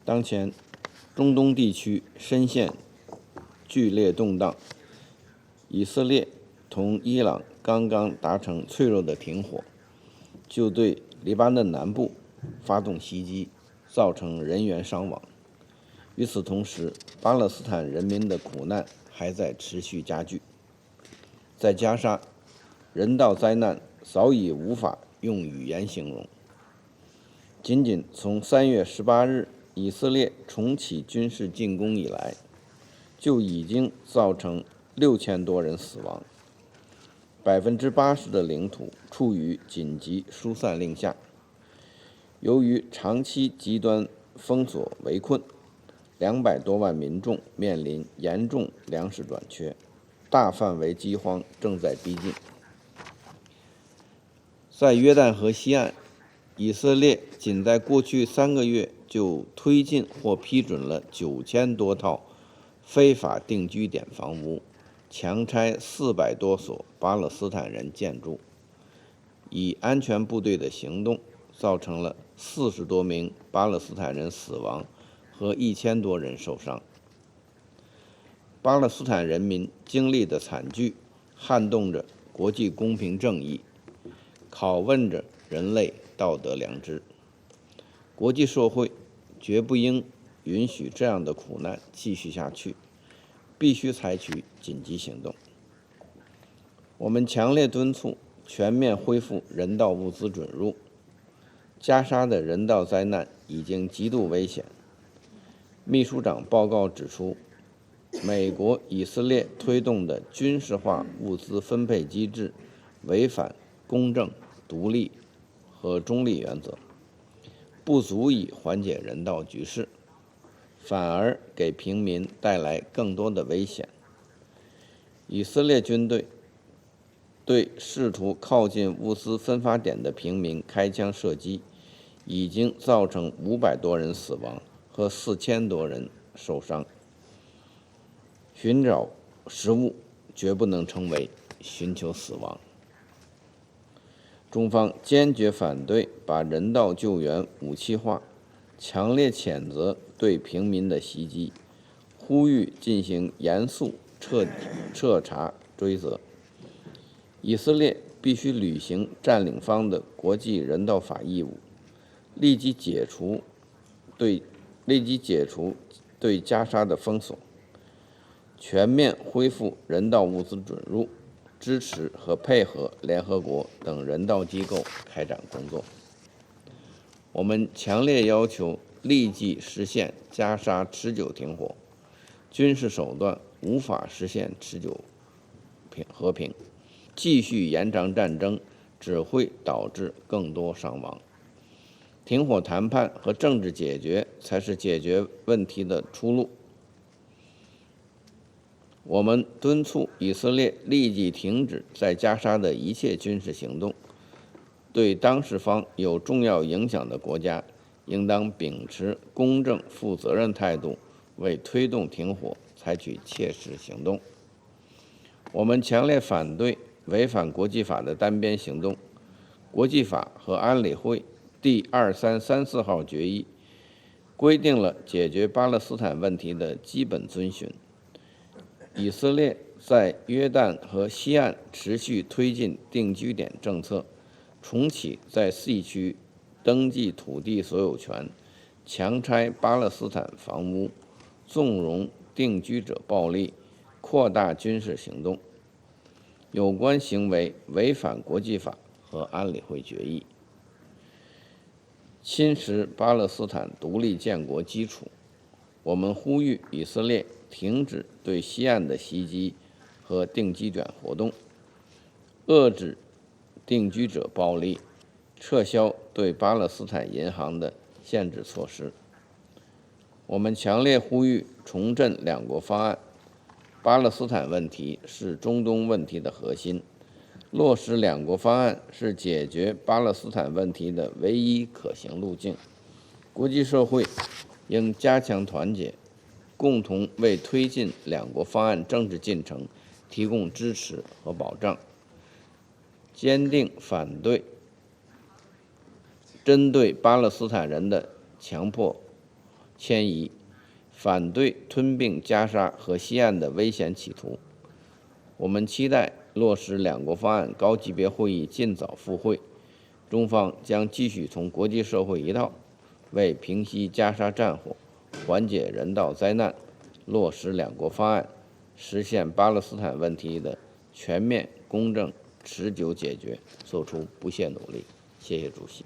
当前，中东地区深陷剧烈动荡，以色列同伊朗刚刚达成脆弱的停火，就对黎巴嫩南部发动袭击，造成人员伤亡。与此同时，巴勒斯坦人民的苦难还在持续加剧。在加沙，人道灾难早已无法用语言形容。仅仅从3月18日以色列重启军事进攻以来，就已经造成6000多人死亡，80%的领土处于紧急疏散令下。由于长期极端封锁围困，200多万民众面临严重粮食短缺，大范围饥荒正在逼近。在约旦河西岸，以色列仅在过去3个月就推进或批准了9000多套非法定居点房屋，强拆400多所巴勒斯坦人建筑。以安全部队的行动，造成了40多名巴勒斯坦人死亡和1000多人受伤。巴勒斯坦人民经历的惨剧，撼动着国际公平正义，拷问着人类道德良知。国际社会绝不应允许这样的苦难继续下去，必须采取紧急行动。我们强烈敦促全面恢复人道物资准入。加沙的人道灾难已经极度危险。秘书长报告指出，美国、以色列推动的军事化物资分配机制违反公正、独立和中立原则，不足以缓解人道局势，反而给平民带来更多的危险。以色列军队对试图靠近物资分发点的平民开枪射击，已经造成500多人死亡和4000多人受伤。寻找食物绝不能成为寻求死亡。中方坚决反对把人道救援武器化，强烈谴责对平民的袭击，呼吁进行严肃彻查追责。以色列必须履行占领方的国际人道法义务，立即解除对加沙的封锁，全面恢复人道物资准入，支持和配合联合国等人道机构开展工作。我们强烈要求立即实现加沙持久停火，军事手段无法实现持久和平，继续延长战争只会导致更多伤亡。停火谈判和政治解决才是解决问题的出路。我们敦促以色列立即停止在加沙的一切军事行动，对当事方有重要影响的国家，应当秉持公正负责任态度，为推动停火采取切实行动。我们强烈反对违反国际法的单边行动。国际法和安理会第2334号决议规定了解决巴勒斯坦问题的基本遵循。以色列在约旦河西岸持续推进定居点政策，重启在 C 区登记土地所有权，强拆巴勒斯坦房屋，纵容定居者暴力，扩大军事行动。有关行为违反国际法和安理会决议，侵蚀巴勒斯坦独立建国基础。我们呼吁以色列停止对西岸的袭击和定居点活动，遏制定居者暴力，撤销对巴勒斯坦银行的限制措施。我们强烈呼吁重振两国方案。巴勒斯坦问题是中东问题的核心，落实两国方案是解决巴勒斯坦问题的唯一可行路径。国际社会应加强团结，共同为推进两国方案政治进程提供支持和保障，坚定反对针对巴勒斯坦人的强迫迁移，反对吞并加沙和西岸的危险企图。我们期待落实两国方案高级别会议尽早复会，中方将继续从国际社会一道，为平息加沙战火、缓解人道灾难、落实两国方案、实现巴勒斯坦问题的全面、公正、持久解决做出不懈努力。谢谢主席。